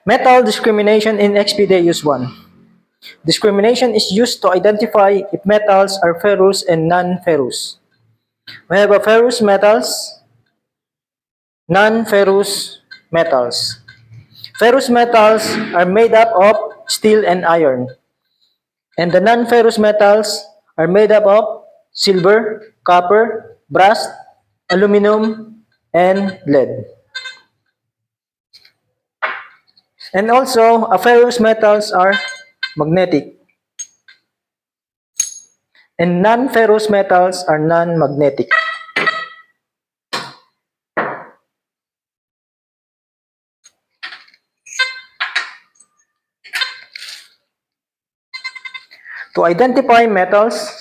Metal discrimination in XPD use 1. Discrimination is used to identify if metals are ferrous and non-ferrous. We have a ferrous metals, non-ferrous metals. Ferrous metals are made up of steel and iron, and the non-ferrous metals are made up of silver, copper, brass, aluminum, and lead. And also, ferrous metals are magnetic, and non-ferrous metals are non-magnetic. To identify metals,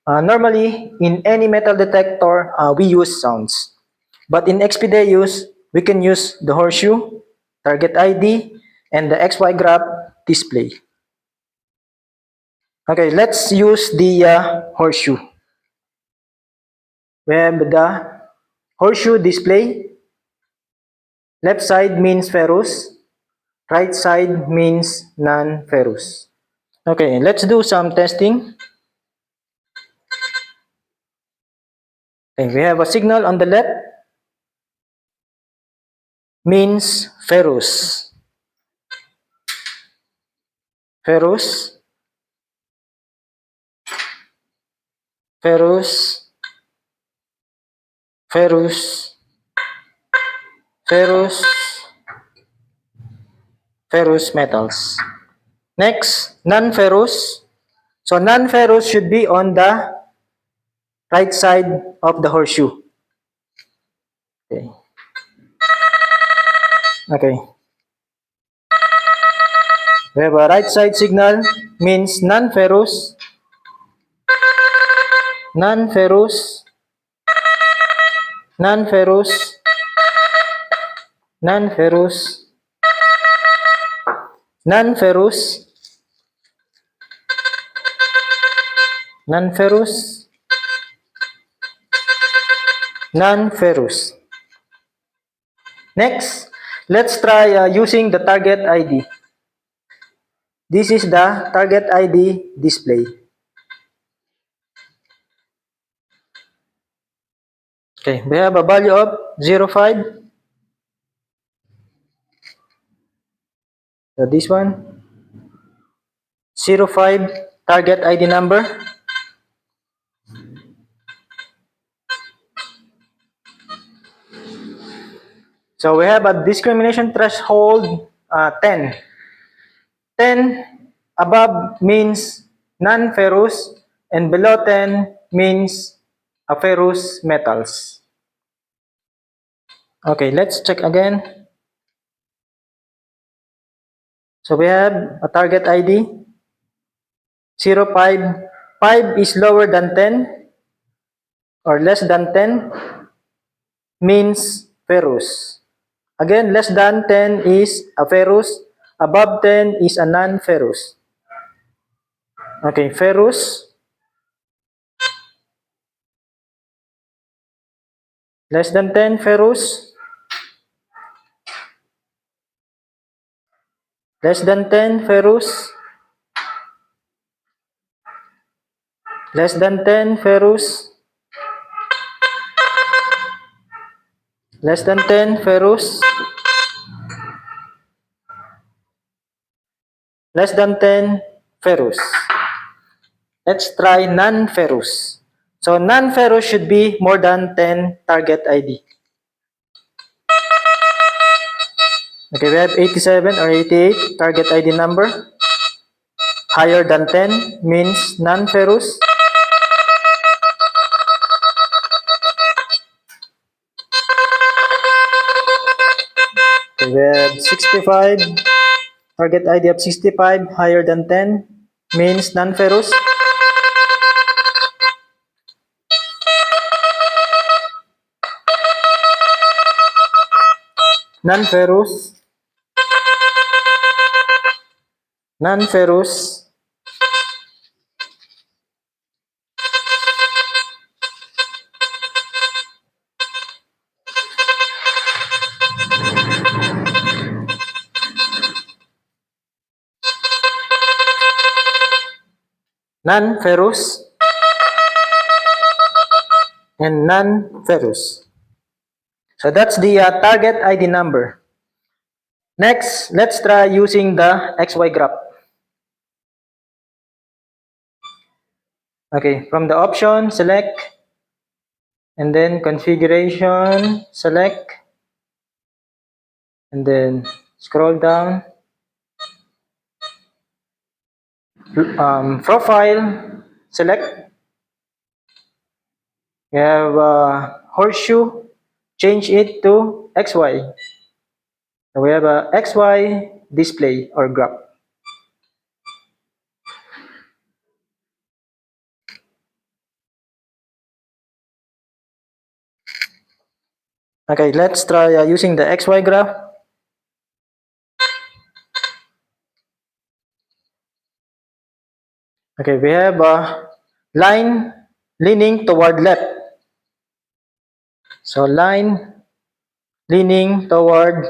normally in any metal detector, we use sounds. But in XPD use, we can use the horseshoe, target ID, and the XY graph display. Okay, let's use the horseshoe. We have the horseshoe display. Left side means ferrous, right side means non-ferrous. Okay, let's do some testing. Okay, we have a signal on the left, means ferrous. Ferrous, ferrous, ferrous, ferrous, ferrous metals. Next, non-ferrous. So non-ferrous should be on the right side of the horseshoe. Okay. Okay. We have a right side signal, means non-ferrous, non-ferrous, non-ferrous, non-ferrous, non-ferrous, non-ferrous, non-ferrous. Next, let's try using the target ID. This is the target ID display. Okay, we have a value of 05. So this one, 05 target ID number. So we have a discrimination threshold 10. 10 above means non-ferrous and below 10 means ferrous metals. Okay, let's check again. So we have a target ID 05. 5 is lower than 10 or less than 10 means ferrous. Again, less than 10 is a ferrous. Above 10 is a non-ferrous. Okay, ferrous. Less than 10, ferrous. Less than 10, ferrous. Less than 10, ferrous. Less than 10, ferrous. Less than 10, ferrous. Let's try non-ferrous. So non-ferrous should be more than 10 target ID. Okay, we have 87 or 88 target ID number. Higher than 10 means non-ferrous. Okay, we have 65. Target ID of 65, higher than 10 means non-ferrous. Non-ferrous. Non-ferrous. non-ferrous, and non-ferrous. So that's the target ID number. Next, let's try using the XY graph. Okay, from the option, select, and then configuration, select, and then scroll down. Profile, select. We have horseshoe, change it to XY. So we have a XY display or graph. Okay, let's try using the XY graph. Okay, we have a line leaning toward left. So line leaning toward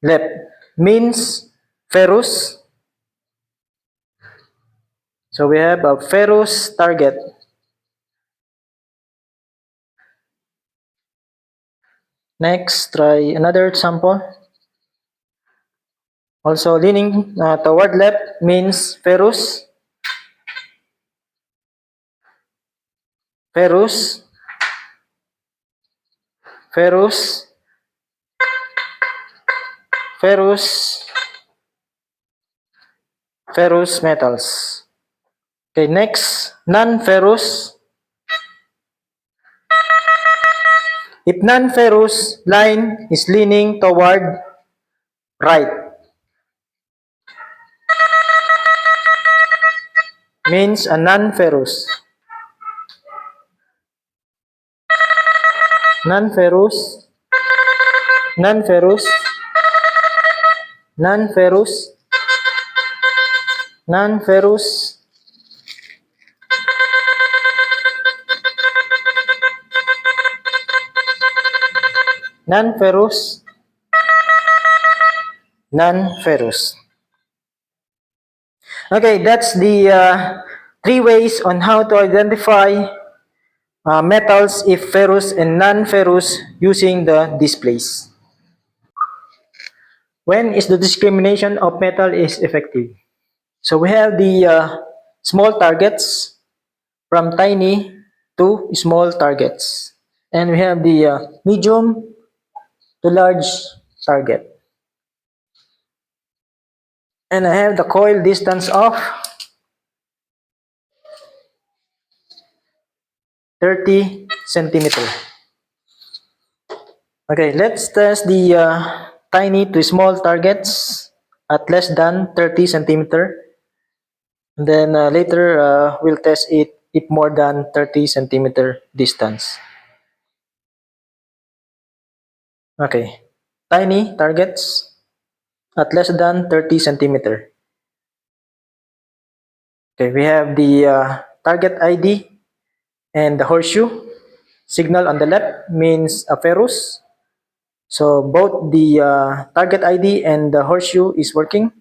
left means ferrous. So we have a ferrous target. Next, try another example. Also leaning toward left means ferrous. Ferrous. Ferrous. Ferrous. Ferrous metals. Okay, next, non-ferrous. If non-ferrous line is leaning toward right, means a non-ferrous. Non-ferrous. Non-ferrous. Non-ferrous. Non-ferrous. Non-ferrous. Non-ferrous. Okay, that's the three ways on how to identify metals if ferrous and non-ferrous using the displays. When is the discrimination of metal is effective? So we have the small targets from tiny to small targets. And we have the medium to large target. And I have the coil distance of 30 centimeter. Okay, let's test the tiny to small targets at less than 30 centimeter. And then later we'll test it if more than 30 centimeter distance. Okay, tiny targets at less than 30 centimeter. Okay, we have the target ID and the horseshoe. Signal on the left means a ferrous. So both the target ID and the horseshoe is working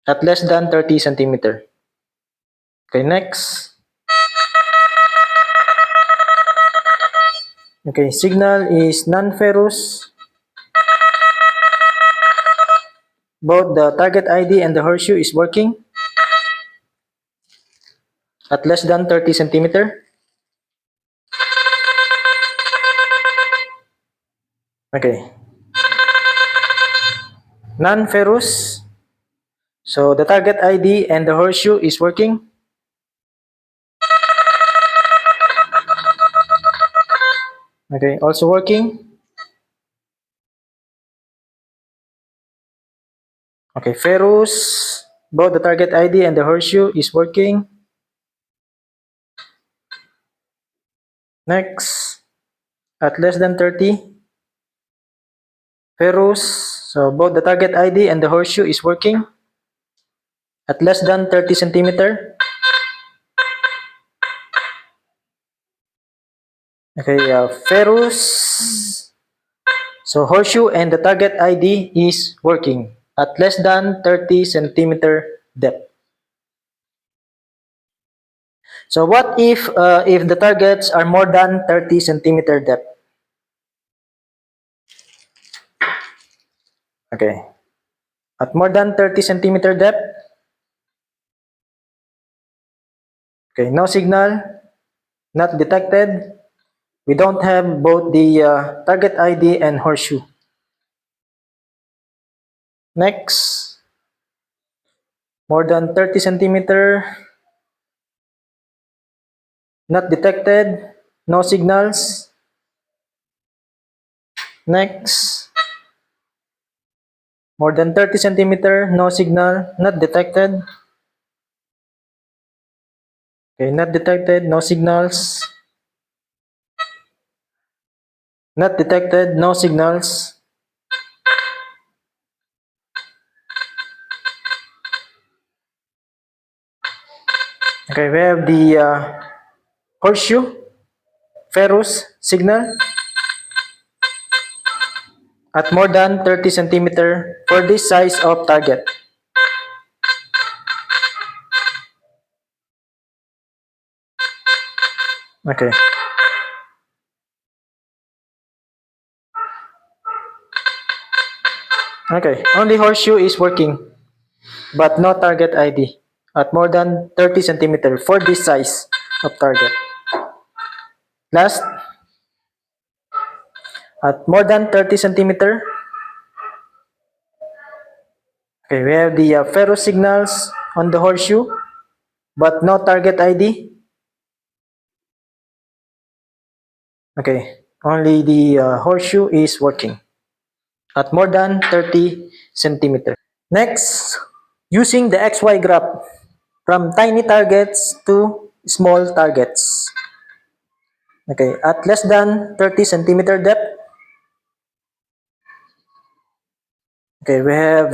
at less than 30 centimeter. Okay, next. Okay, signal is non-ferrous. Both the target ID and the horseshoe is working at less than 30 centimeter. Okay. Non-ferrous. So the target ID and the horseshoe is working. Okay, also working. Okay, ferrous. Both the target ID and the horseshoe is working. Next, at less than 30. Ferrous. So both the target ID and the horseshoe is working at less than 30 centimeter. Okay, ferrous. So horseshoe and the target ID is working. at less than 30 centimeter depth. So what if the targets are more than 30 centimeter depth? Okay. At more than 30 centimeter depth, okay, no signal, not detected. We don't have both the target ID and horseshoe. Next, more than 30 centimeter, not detected, no signals. Next, more than 30 centimeter, no signal, not detected. Okay, not detected, no signals. Not detected, no signals. Okay, we have the horseshoe, ferrous signal at more than 30 centimeter for this size of target. Okay. Okay, only horseshoe is working, but no target ID at more than 30 centimeter for this size of target. Last, at more than 30 centimeter, okay, we have the ferrous signals on the horseshoe, but no target ID. Okay, only the horseshoe is working at more than 30 centimeter. Next, using the XY graph from tiny targets to small targets. Okay, at less than 30 centimeter depth, okay, we have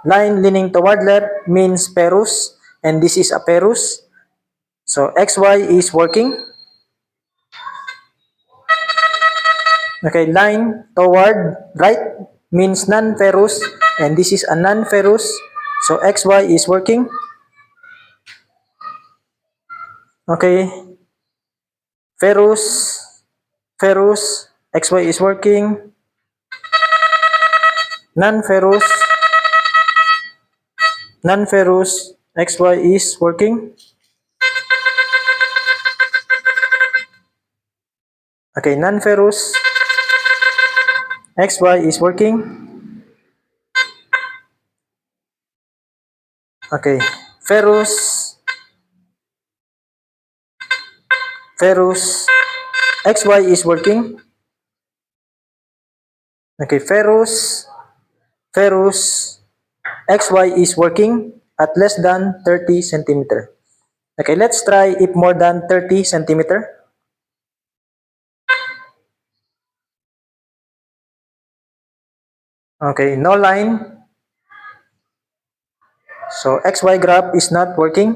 line leaning toward left means ferrous, and this is a ferrous. So XY is working. Okay, line toward right means non-ferrous, and this is a non-ferrous. So XY is working. Okay, ferrous, ferrous, XY is working. Non-ferrous, non-ferrous, XY is working. Okay, non-ferrous, XY is working. Okay, ferrous, ferrous, XY is working. Okay, ferrous, ferrous, XY is working at less than 30 centimeter. Okay, let's try if more than 30 centimeter. Okay, no line. So XY graph is not working.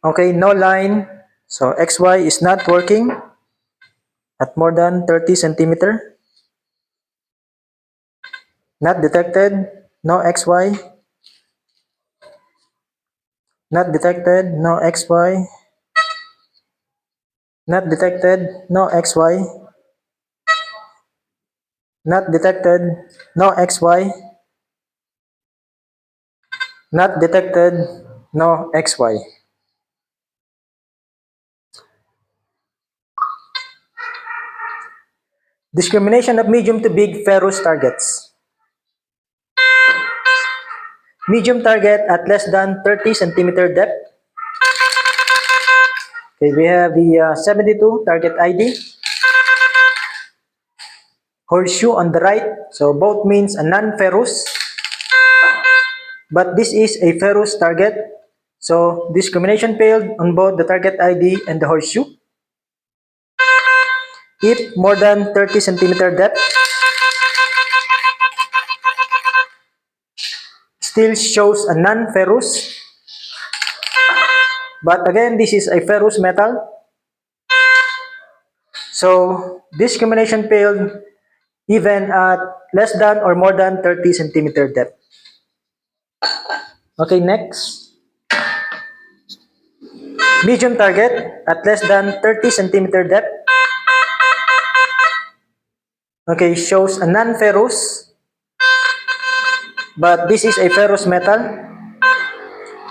Okay, no line. So XY is not working at more than 30 centimeter. Not detected. No XY. Not detected. No XY. Not detected. No XY. Not detected. No XY. Not detected. No XY. Discrimination of medium to big ferrous targets. Medium target at less than 30 centimeter depth. Okay, we have the 72 target ID. Horseshoe on the right. So both means a non-ferrous. But this is a ferrous target. So discrimination failed on both the target ID and the horseshoe. If more than 30 centimeter depth, still shows a non-ferrous. But again, this is a ferrous metal. So this combination failed even at less than or more than 30 centimeter depth. Okay, next. Medium target at less than 30 centimeter depth. Okay, shows a non-ferrous, but this is a ferrous metal.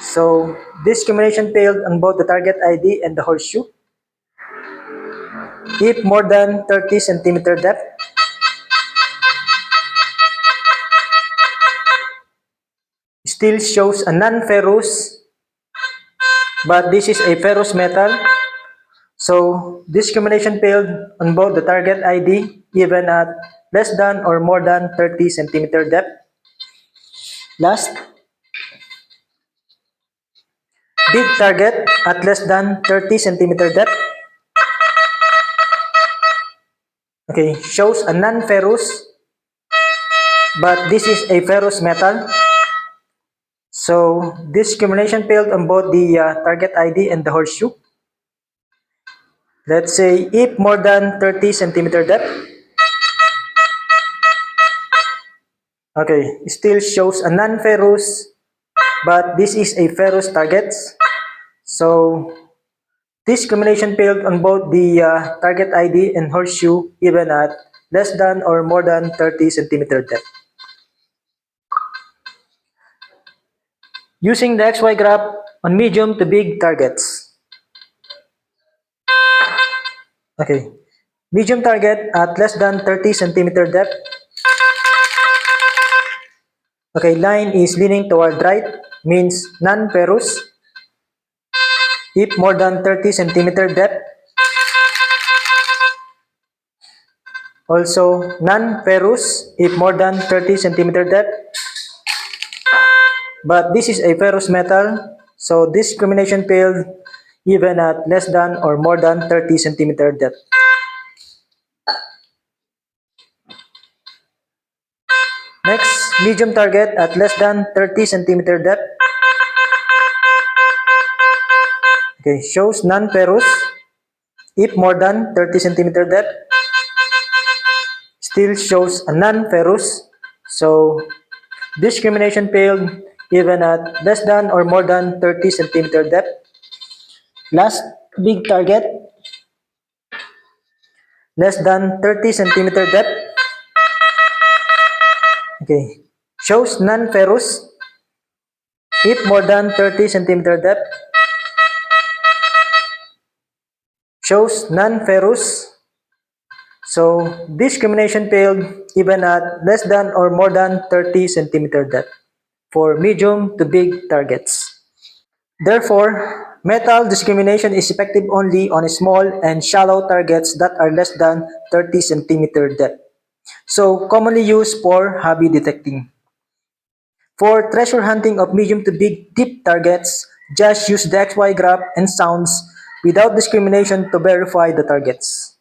So this combination failed on both the target ID and the horseshoe. If more than 30 centimeter depth. Still shows a non-ferrous, but this is a ferrous metal. So this combination failed on both the target ID even at less than or more than 30 centimeter depth. Last, big target at less than 30 centimeter depth. Okay, shows a non-ferrous, but this is a ferrous metal. So this combination failed on both the target ID and the horseshoe. Let's say if more than 30 centimeter depth. Okay, still shows a non-ferrous, but this is a ferrous target. So this combination failed on both the target ID and horseshoe even at less than or more than 30 centimeter depth. Using the XY graph on medium to big targets. Okay, medium target at less than 30 centimeter depth. Okay, line is leaning toward right, means non-ferrous. If more than 30 centimeter depth, also non-ferrous if more than 30 centimeter depth. But this is a ferrous metal, so this combination failed even at less than or more than 30 centimeter depth. Next, medium target at less than 30 centimeter depth. Okay, shows non-ferrous if more than 30 centimeter depth. Still shows a non-ferrous, so this combination failed even at less than or more than 30 centimeter depth. Last, big target, less than 30 centimeter depth. Okay, shows non-ferrous if more than 30 centimeter depth. Shows non-ferrous, so this combination failed even at less than or more than 30 centimeter depth for medium to big targets. Therefore, metal discrimination is effective only on small and shallow targets that are less than 30 centimeter depth. So, commonly used for hobby detecting. For treasure hunting of medium to big deep targets, just use the XY graph and sounds without discrimination to verify the targets.